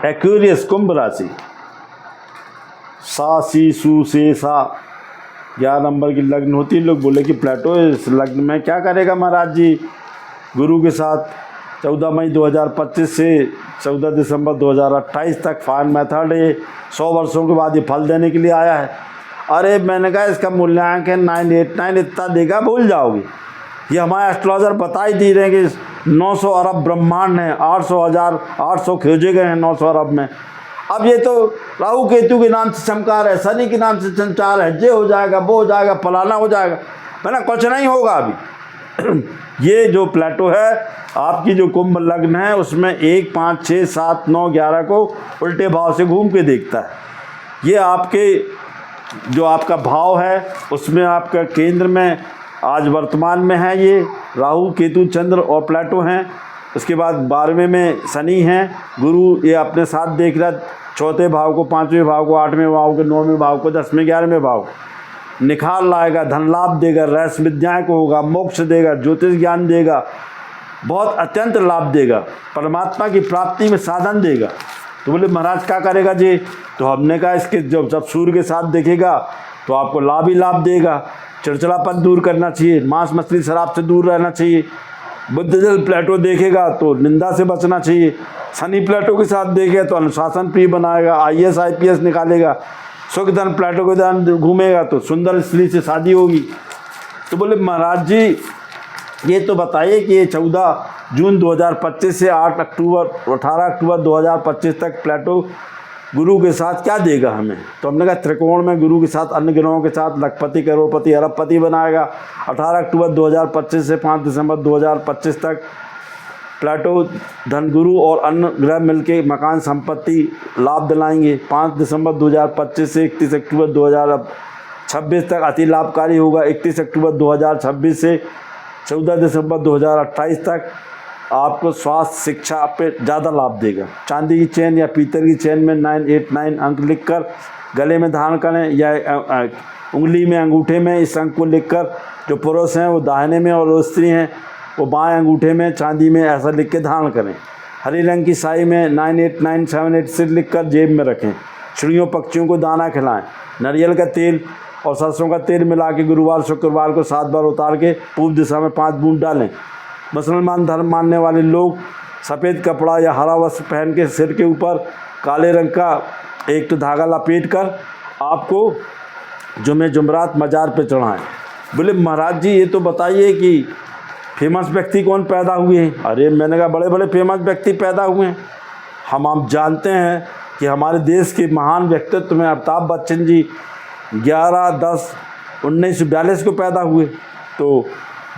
Aquarius कुंभ राशि, सा सी सू से सा 11 नंबर की लग्न होती है। लोग बोले कि प्लेटो इस लग्न में क्या करेगा महाराज जी गुरु के साथ। 14 मई 2025 से 14 दिसंबर 2028 तक फाइन मेथड ये 100 वर्षों के बाद ये फल देने के लिए आया है। अरे मैंने कहा इसका मूल्यांकन 989 इतना देगा, भूल जाओगे। ये हमारे एस्ट्रोलॉजर बता ही दे रहे हैं कि 900 अरब ब्रह्मांड हैं, 800 खोजे गए हैं 900 अरब में। अब ये तो राहु केतु के नाम से चमकार है, शनि के नाम से संचार है, ये हो जाएगा, वो हो जाएगा, फलाना हो जाएगा, मैंने कुछ नहीं होगा अभी। ये जो प्लेटो है आपकी जो कुंभ लग्न है उसमें 1, 5, 6, 7, 9, 11 को उल्टे भाव से घूम के देखता है। ये आपके जो आपका भाव है उसमें आपका केंद्र में आज वर्तमान में है ये राहु केतु चंद्र और प्लेटो हैं। उसके बाद 12वें में शनि हैं, गुरु ये अपने साथ देख रहा चौथे भाव को, 5वें भाव को, 8वें भाव को, 9वें भाव को, 10वें 11वें भाव को। निखार लाएगा, धन लाभ देगा, रहस्य विद्याएँ को होगा, मोक्ष देगा, ज्योतिष ज्ञान देगा, बहुत अत्यंत लाभ देगा, परमात्मा की प्राप्ति में साधन देगा। तो बोले महाराज क्या करेगा जी? तो हमने कहा इसके जब सूर्य के साथ देखेगा तो आपको लाभ ही लाभ देगा। चिड़चिड़ापन दूर करना चाहिए, मांस मछली शराब से दूर रहना चाहिए। बुध जल प्लेटो देखेगा तो निंदा से बचना चाहिए। शनि प्लेटो के साथ देखेगा तो अनुशासन प्रिय बनाएगा, IAS IPS निकालेगा। सुख धन प्लेटो के धन घूमेगा तो सुंदर स्त्री से शादी होगी। तो बोले महाराज जी ये तो बताइए कि ये 14 जून 2025 से 18 अक्टूबर 2025 तक प्लेटो गुरु के साथ क्या देगा हमें? तो हमने कहा त्रिकोण में गुरु के साथ अन्य ग्रहों के साथ लखपति, करोड़पति, अरबपति बनाएगा। 18 अक्टूबर 2025 से 5 दिसंबर 2025 तक प्लेटो धन गुरु और अन्य ग्रह मिलके मकान संपत्ति लाभ दिलाएंगे। 5 दिसंबर 2025 से 31 अक्टूबर 2026 तक अति लाभकारी होगा। 31 अक्टूबर 2026 से 14 दिसंबर 2028 तक आपको स्वास्थ्य शिक्षा पे ज़्यादा लाभ देगा। चांदी की चेन या पीतल की चेन में 989 अंक लिखकर गले में धारण करें या उंगली में, अंगूठे में इस अंक को लिखकर, जो पुरुष हैं वो दाहिने में और स्त्री हैं वो बाएं अंगूठे में चांदी में ऐसा लिख के धारण करें। हरी रंग की स्याही में 989 786 लिखकर जेब में रखें। चिड़ियों पक्षियों को दाना खिलाएं। नारियल का तेल और सरसों का तेल मिला के गुरुवार शुक्रवार को 7 बार उतार के पूर्व दिशा में 5 बूंद डालें। मुसलमान धर्म मानने वाले लोग सफ़ेद कपड़ा या हरा वस्त्र पहन के सिर के ऊपर काले रंग का एक तो धागा लपेट कर आपको जुमे जुमरात मज़ार पे चढ़ाएं। बोले महाराज जी ये तो बताइए कि फेमस व्यक्ति कौन पैदा हुए हैं? अरे मैंने कहा बड़े बड़े फेमस व्यक्ति पैदा हुए हैं। हम जानते हैं कि हमारे देश के महान व्यक्तित्व में अमिताभ बच्चन जी 11/10/1942 को पैदा हुए। तो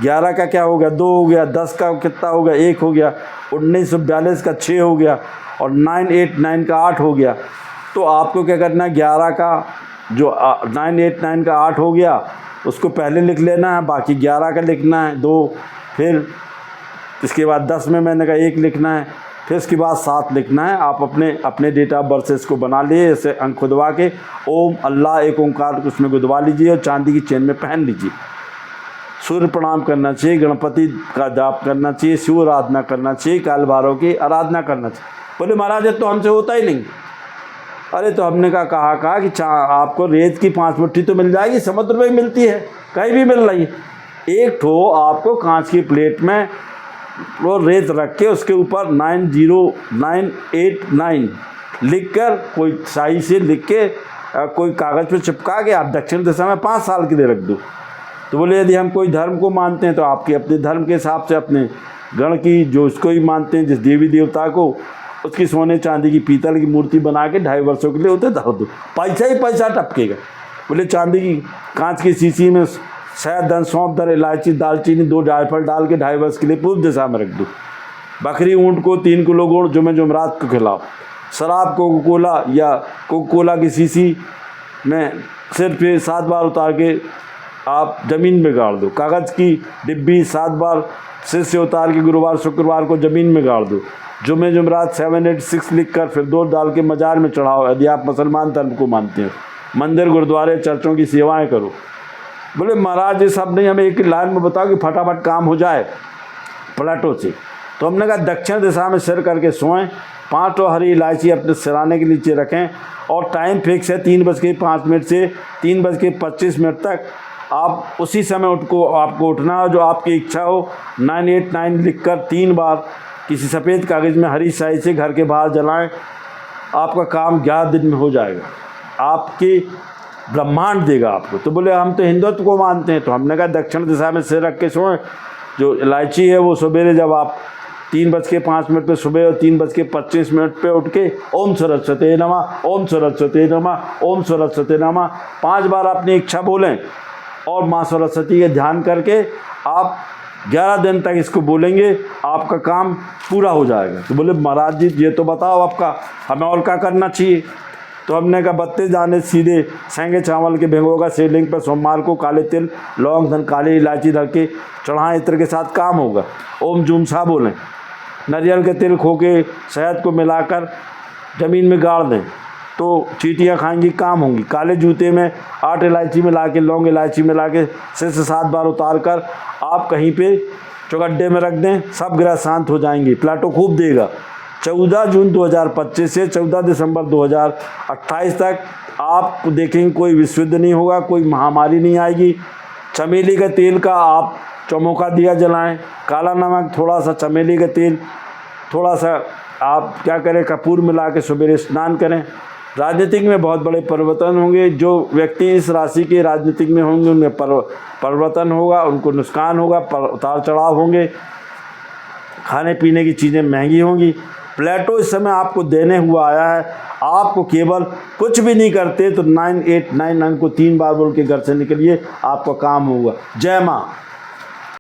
11 का क्या हो गया? 2 हो गया, 10 का कितना हो गया? 1 हो गया, 1942 का 6 हो गया और 989 का 8 हो गया। तो आपको क्या करना है, 11 का जो 989 का 8 हो गया उसको पहले लिख लेना है, बाकी 11 का लिखना है 2, फिर इसके बाद 10 में मैंने कहा 1 लिखना है, फिर इसके बाद 7 लिखना है। आप अपने डेट ऑफ बर्थ से इसको बना लिए, इसे अंक खुदवा के ओम अल्लाह एक ओंकार उसमें गुदवा लीजिए और चांदी की चेन में पहन लीजिए। सूर्य प्रणाम करना चाहिए, गणपति का जाप करना चाहिए, शिव आराधना करना चाहिए, काल भैरव की आराधना करना चाहिए। बोले महाराज ये तो हमसे होता ही नहीं। अरे तो हमने कहा कि आपको रेत की 5 मुट्ठी तो मिल जाएगी, समुद्र में ही मिलती है, कहीं भी मिल रही है। एक ठो आपको कांच की प्लेट में वो रेत रख के उसके ऊपर 90989 लिख कर कोई स्याही से लिख के कोई कागज़ पे चिपका के आप दक्षिण दिशा में 5 साल के लिए रख दो। तो बोले यदि हम कोई धर्म को मानते हैं तो आपके अपने धर्म के हिसाब से अपने गण की जो उसको ही मानते हैं जिस देवी देवता को, उसकी सोने चांदी की पीतल की मूर्ति बना के 2.5 वर्षों के लिए उसे धर दो, पैसा ही पैसा टपकेगा। बोले चांदी की कांच की शीशी में शहद, धन, सौंफ, दर, इलायची, दालचीनी, 2 जायफल डाल के 2.5 वर्ष के लिए पूर्व दिशा में रख दो। बकरी ऊँट को 3 किलो गुड़ जुमे जुमरात को खिलाओ। शराब कोका कोला की शीशी में सिर पे 7 बार उतार के आप ज़मीन में गाड़ दो। कागज़ की डिब्बी 7 बार सिर से उतार के गुरुवार शुक्रवार को ज़मीन में गाड़ दो। जुमे जुमरात 786 लिख कर फिर 2 डाल के मज़ार में चढ़ाओ यदि आप मुसलमान धर्म को मानते हैं। मंदिर गुरुद्वारे चर्चों की सेवाएं करो। बोले महाराज ये सब नहीं, हमें एक लाइन में बताओ कि फटाफट काम हो जाए प्लेटो से। तो हमने कहा दक्षिण दिशा में सिर करके सोएं, 5 और हरी इलायची अपने सिराने के नीचे रखें और टाइम फिक्स है 3:05 से 3:25 तक। आप उसी समय आपको उठना हो, जो आपकी इच्छा हो 989 लिखकर 3 बार किसी सफ़ेद कागज़ में हरी स्याही से घर के बाहर जलाएं। आपका काम 11 दिन में हो जाएगा, आपकी ब्रह्मांड देगा आपको। तो बोले हम तो हिंदुत्व को मानते हैं, तो हमने कहा दक्षिण दिशा में सिर रख के सोएं। जो इलायची है वो सवेरे जब आप 3:05 पे सुबह और 3:25 पे उठ के ओम सरस्वती नमः, ओम सरस्वती नमः, ओम सरस्वती नमः 5 बार अपनी इच्छा बोलें और माँ सरस्वती के ध्यान करके आप 11 दिन तक इसको बोलेंगे, आपका काम पूरा हो जाएगा। तो बोले महाराज जी ये तो बताओ आपका, हमें और क्या करना चाहिए। तो हमने कहा 32 दाने सीधे सेंगे चावल के भिगोगा शिवलिंग पर सोमवार को काले तिल लौंग धन काली इलायची धर के चढ़ाएं, इत्र के साथ काम होगा। ओम जूम सा बोलें, नारियल के तिल खोके शहद को मिलाकर ज़मीन में गाड़ दें तो चींटियाँ खाएंगी, काम होंगी। काले जूते में 8 इलायची मिला के लौंग इलायची मिला के 6 से 7 बार उतार कर आप कहीं पे चौगड्ढे में रख दें, सब ग्रह शांत हो जाएंगे, प्लाटो खूब देगा। 14 जून 2025 से 14 दिसंबर 2028 तक आप देखेंगे कोई विश्व युद्ध नहीं होगा, कोई महामारी नहीं आएगी। चमेली का तेल का आप चौमुखा दिया जलाएं, काला नमक, थोड़ा सा चमेली का तेल, थोड़ा सा आप क्या करें कपूर मिला के सवेरे स्नान करें। राजनीतिक में बहुत बड़े परिवर्तन होंगे। जो व्यक्ति इस राशि के राजनीतिक में होंगे उनमें परिवर्तन होगा, उनको नुकसान होगा, उतार चढ़ाव होंगे, खाने पीने की चीज़ें महंगी होंगी। प्लेटो इस समय आपको देने हुआ आया है, आपको केवल कुछ भी नहीं करते तो 989 अंक को 3 बार बोल के घर से निकलिए, आपका काम होगा। जय माँ।